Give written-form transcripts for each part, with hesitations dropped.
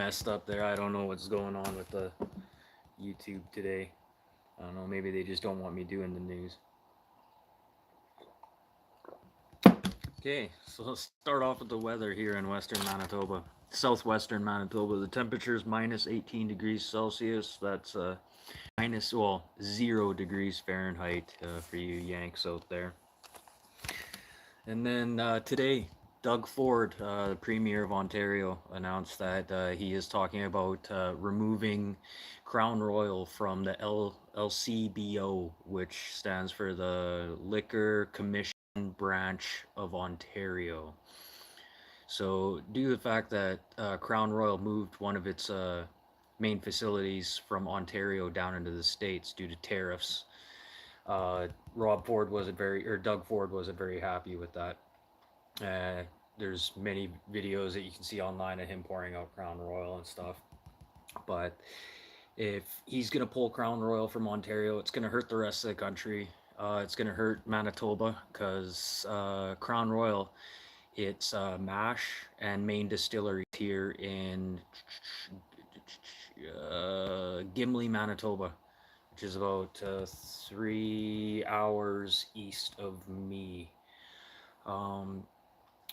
messed up there. I don't know what's going on with the YouTube today. I don't know. Maybe they just don't want me doing the news. Okay, so let's start off with the weather here in western Manitoba, southwestern Manitoba. The temperature is minus 18 degrees Celsius. That's minus, well, 0 degrees Fahrenheit for you Yanks out there. And then today, Doug Ford, the Premier of Ontario, announced that he is talking about removing Crown Royal from the LCBO, which stands for the Liquor Commission Branch of Ontario. So, due to the fact that Crown Royal moved one of its main facilities from Ontario down into the States due to tariffs, Rob Ford wasn't very, or Doug Ford wasn't very happy with that. Uh, there's many videos that you can see online of him pouring out Crown Royal and stuff. But if he's gonna pull Crown Royal from Ontario, it's gonna hurt the rest of the country. It's gonna hurt Manitoba because Crown Royal, it's mash and main distillery here in Gimli, Manitoba, which is about 3 hours east of me. Um,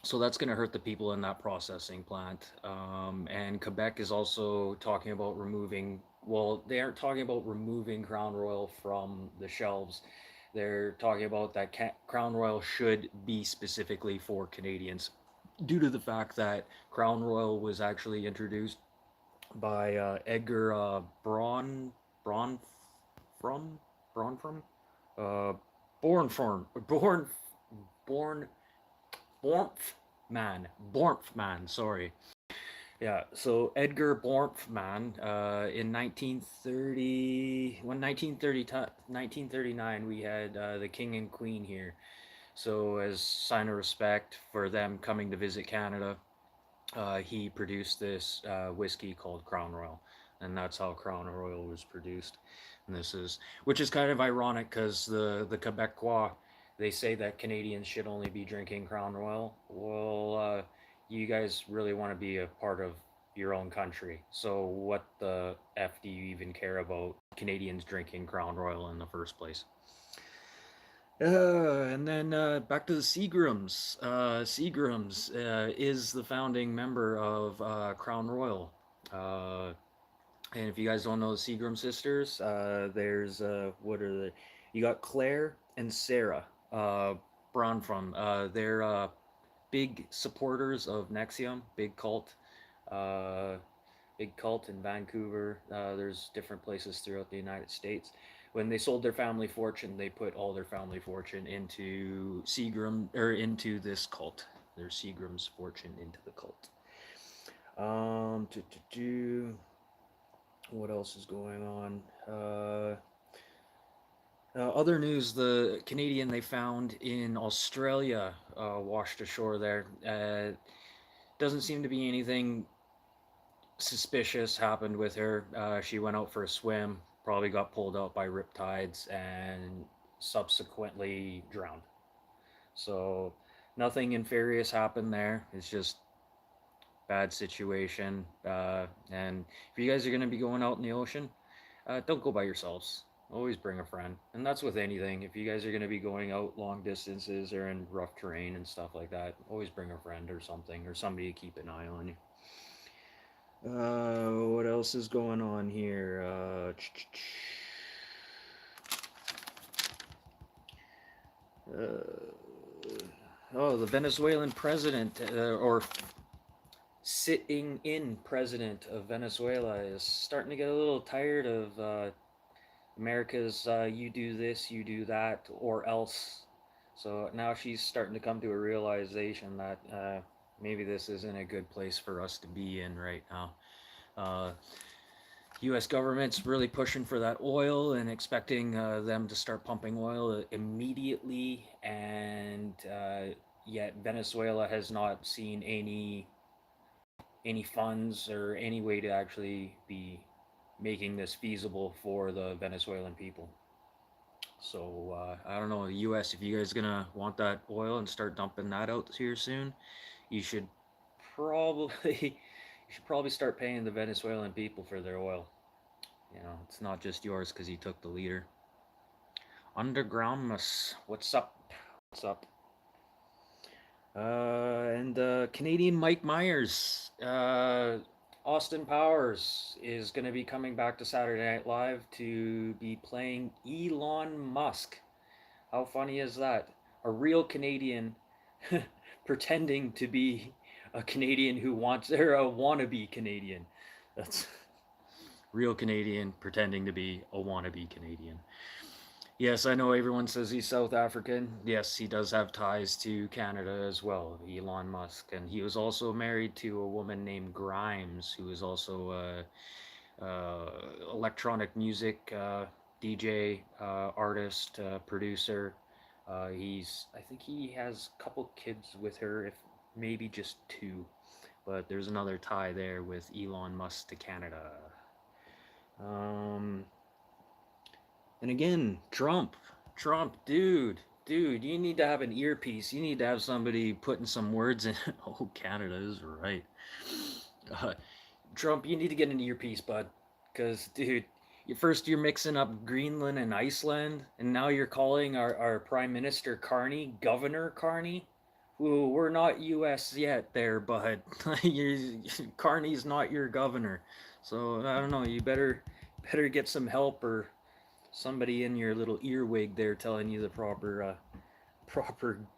so that's going to hurt the people in that processing plant. And Quebec is also talking about removing, well, they aren't talking about removing Crown Royal from the shelves. They're talking about that Crown Royal should be specifically for Canadians due to the fact that Crown Royal was actually introduced by Edgar Braun from Braun from uh, born from born Bornfman, sorry. Yeah, so Edgar Bornfman, in 1930, when 1939, we had the King and Queen here. So, as sign of respect for them coming to visit Canada, he produced this whiskey called Crown Royal, and that's how Crown Royal was produced. And this is, which is kind of ironic because the Quebecois, they say that Canadians should only be drinking Crown Royal. Well, you guys really want to be a part of your own country. So what the f do you even care about Canadians drinking Crown Royal in the first place? And then back to the Seagrams. Seagrams is the founding member of Crown Royal. Uh, and if you guys don't know the Seagram sisters, there's what are the? You got Claire and Sarah Braun from. They're big supporters of Nexium, uh, big cult in Vancouver. There's different places throughout the United States. When they sold their family fortune, they put all their family fortune into Seagram or into this cult. Their Seagram's fortune into the cult. Um, do, do, do. What else is going on? Other news: the Canadian they found in Australia washed ashore there. Doesn't seem to be anything suspicious happened with her. She went out for a swim, probably got pulled out by riptides, and subsequently drowned. So nothing nefarious happened there. It's just bad situation. And if you guys are going to be going out in the ocean, don't go by yourselves. Always bring a friend. And that's with anything. If you guys are going to be going out long distances or in rough terrain and stuff like that, always bring a friend or something or somebody to keep an eye on you. What else is going on here? Oh, the Venezuelan president, or sitting in president of Venezuela, is starting to get a little tired of America's you do this, you do that, or else. So now she's starting to come to a realization that maybe this isn't a good place for us to be in right now. Uh, U.S. government's really pushing for that oil and expecting them to start pumping oil immediately, and yet Venezuela has not seen any funds or any way to actually be making this feasible for the Venezuelan people. So I don't know, the U.S. If you guys gonna want that oil and start dumping that out here soon, you should probably You should probably start paying the Venezuelan people for their oil. You know, it's not just yours because you took the leader. Undergroundmus, what's up? What's up? And Canadian Mike Myers, Austin Powers is going to be coming back to Saturday Night Live to be playing Elon Musk. How funny is that? A real Canadian pretending to be a Canadian who wants, or a wannabe Canadian. That's real Canadian pretending to be a wannabe Canadian. Yes, I know everyone says he's South African. Yes, he does have ties to Canada as well, Elon Musk. And he was also married to a woman named Grimes, who is also electronic music DJ, artist, producer. I think he has a couple kids with her, if maybe just two. But there's another tie there with Elon Musk to Canada. And again, Trump, dude, you need to have an earpiece. You need to have somebody putting some words in. Oh, Canada is right. Uh, Trump, you need to get an earpiece, bud. Because, dude, first you're mixing up Greenland and Iceland, and now you're calling our Prime Minister Carney Governor Carney. Ooh, we're not U.S. yet there, bud. Carney's not your governor. So, I don't know, you better get some help or somebody in your little earwig there telling you the proper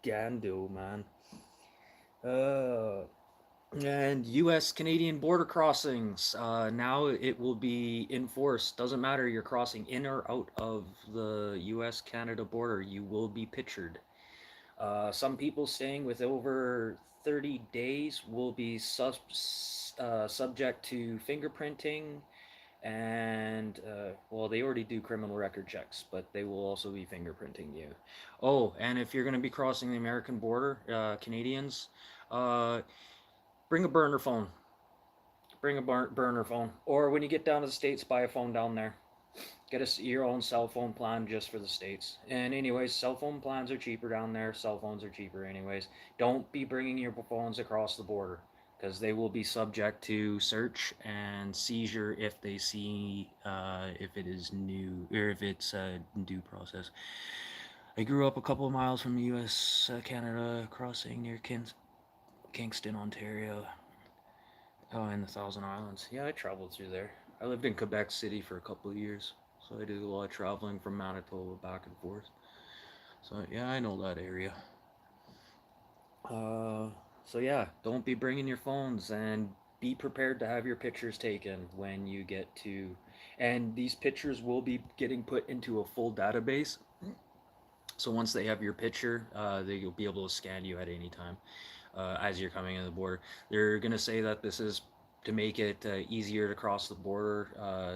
gando, man. And U.S. Canadian border crossings. Now it will be enforced. Doesn't matter you're crossing in or out of the U.S. Canada border, you will be pictured. Some people staying with over 30 days will be subject to fingerprinting, and well, they already do criminal record checks, but they will also be fingerprinting you. Oh, and if you're going to be crossing the American border, Canadians, bring a burner phone. Bring a burner phone, or when you get down to the States, buy a phone down there. Get your own cell phone plan just for the States. And anyways, cell phone plans are cheaper down there. Cell phones are cheaper anyways. Don't be bringing your phones across the border, because they will be subject to search and seizure if they see if it is new, or if it's a due process. I grew up a couple of miles from U.S. Canada crossing near Kingston, Ontario. Oh, in the Thousand Islands. Yeah, I traveled through there. I lived in Quebec City for a couple of years, so I did a lot of traveling from Manitoba back and forth. So yeah, I know that area. So yeah, don't be bringing your phones, and be prepared to have your pictures taken when you get to, and these pictures will be getting put into a full database. So once they have your picture, they'll be able to scan you at any time as you're coming in the border. They're gonna say that this is to make it easier to cross the border,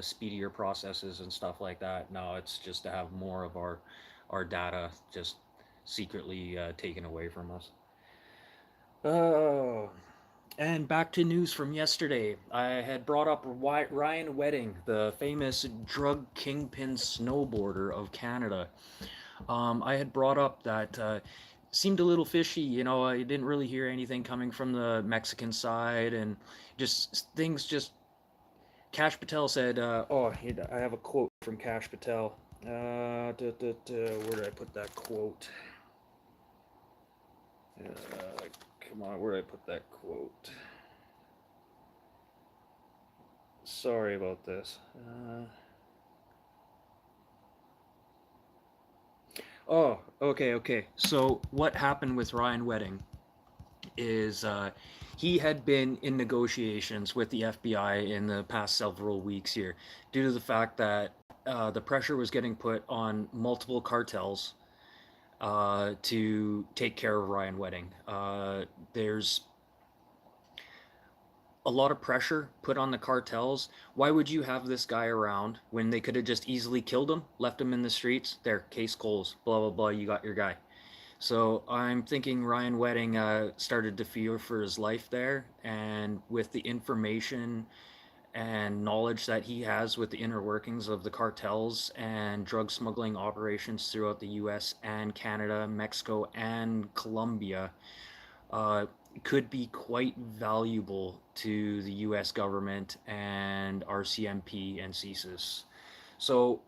speedier processes and stuff like that. No, it's just to have more of our data just secretly taken away from us. Oh, and back to news from yesterday. I had brought up Ryan Wedding, the famous drug kingpin snowboarder of Canada. I had brought up that seemed a little fishy. You know, I didn't really hear anything coming from the Mexican side, and just things just. Kash Patel said, "Oh, I have a quote from Kash Patel. Where did I put that quote? Come on, where did I put that quote? Sorry about this. Oh, okay. So what happened with Ryan Wedding is he had been in negotiations with the FBI in the past several weeks here, due to the fact that the pressure was getting put on multiple cartels to take care of Ryan Wedding. There's a lot of pressure put on the cartels. Why would you have this guy around when they could have just easily killed him, left him in the streets? There, case closed, blah, blah, blah, you got your guy. So I'm thinking Ryan Wedding started to fear for his life there, and with the information and knowledge that he has with the inner workings of the cartels and drug smuggling operations throughout the US and Canada, Mexico, and Colombia, could be quite valuable to the US government and RCMP and CSIS. So,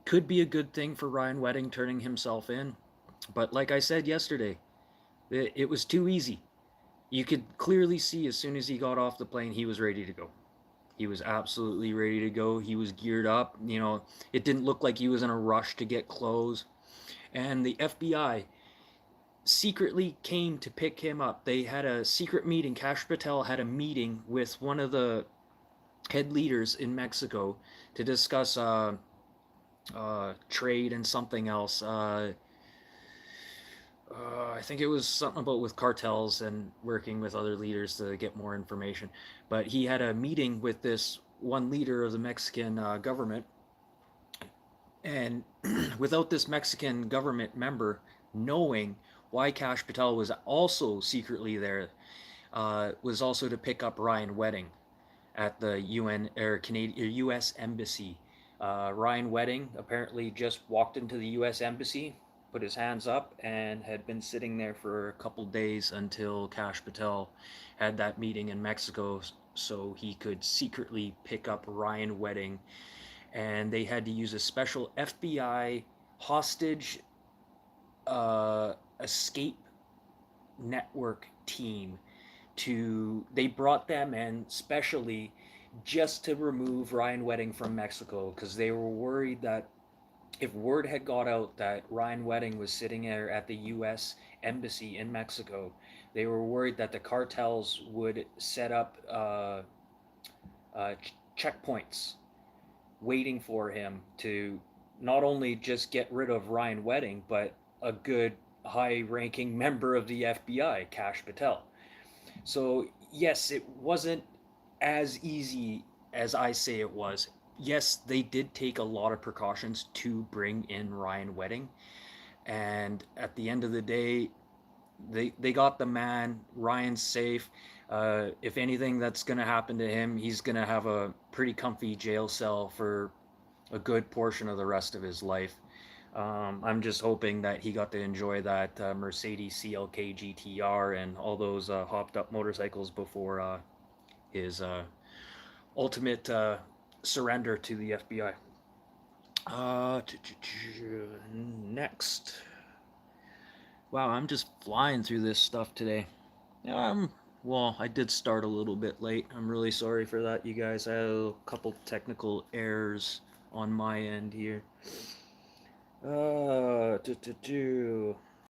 could be a good thing for Ryan Wedding turning himself in. But like I said yesterday, it was too easy. You could clearly see as soon as he got off the plane, he was ready to go. He was absolutely ready to go. He was geared up. You know, it didn't look like he was in a rush to get clothes. And the FBI secretly came to pick him up. They had a secret meeting. Kash Patel had a meeting with one of the head leaders in Mexico to discuss trade and something else. I think it was something about with cartels and working with other leaders to get more information. But he had a meeting with this one leader of the Mexican government, and without this Mexican government member knowing why Kash Patel was also secretly there, was also to pick up Ryan Wedding at the UN or Canadian or U.S. embassy. Ryan Wedding apparently just walked into the U.S. embassy, put his hands up, and had been sitting there for a couple days until Kash Patel had that meeting in Mexico, so he could secretly pick up Ryan Wedding. And they had to use a special FBI hostage escape network team to. They brought them in specially just to remove Ryan Wedding from Mexico because they were worried that if word had got out that Ryan Wedding was sitting there at the U.S. embassy in Mexico, they were worried that the cartels would set up checkpoints waiting for him to not only just get rid of Ryan Wedding, but a good high-ranking member of the FBI, Kash Patel. So yes, it wasn't as easy as I say it was. Yes, they did take a lot of precautions to bring in Ryan Wedding, and at the end of the day, they got the man. Ryan's safe. If anything that's gonna happen to him, he's gonna have a pretty comfy jail cell for a good portion of the rest of his life. I'm just hoping that he got to enjoy that Mercedes CLK GTR and all those hopped up motorcycles before his ultimate surrender to the FBI. Next. Wow, I'm just flying through this stuff today. Well, I did start a little bit late. I'm really sorry for that, you guys. I had a couple technical errors on my end here. Oh,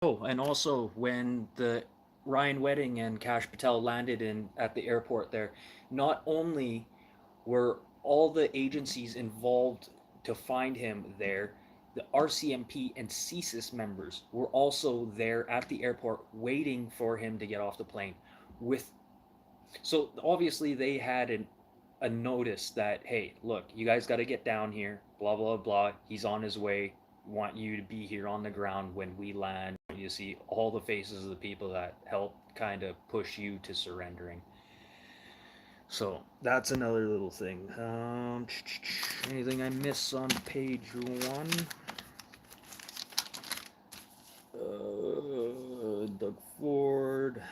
and also when the Ryan Wedding and Kash Patel landed in at the airport there, not only were all the agencies involved to find him there, the RCMP and CSIS members were also there at the airport waiting for him to get off the plane. With so obviously they had a notice that, hey, look, you guys got to get down here, blah blah blah. He's on his way. Want you to be here on the ground when we land. You see all the faces of the people that helped kind of push you to surrendering. So that's another little thing. Anything I miss on page 1? Doug Ford.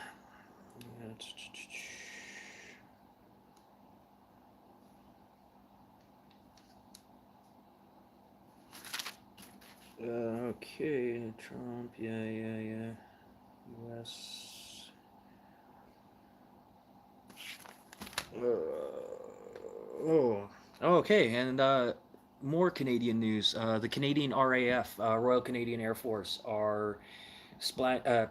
Okay, Trump, yeah. U.S. Okay, and more Canadian news. The Canadian RAF, Royal Canadian Air Force, are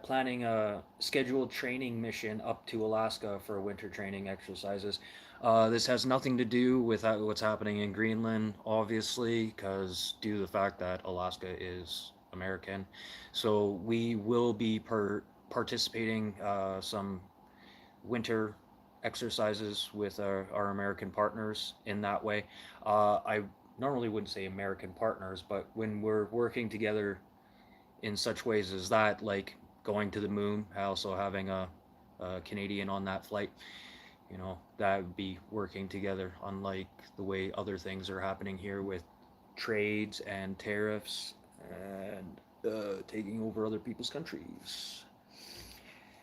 planning a scheduled training mission up to Alaska for winter training exercises. This has nothing to do with what's happening in Greenland, obviously, because due to the fact that Alaska is American. So we will be participating some winter exercises with our American partners in that way. I normally wouldn't say American partners, but when we're working together in such ways as that, like going to the moon, also having a Canadian on that flight, you know, that would be working together, unlike the way other things are happening here with trades and tariffs and taking over other people's countries.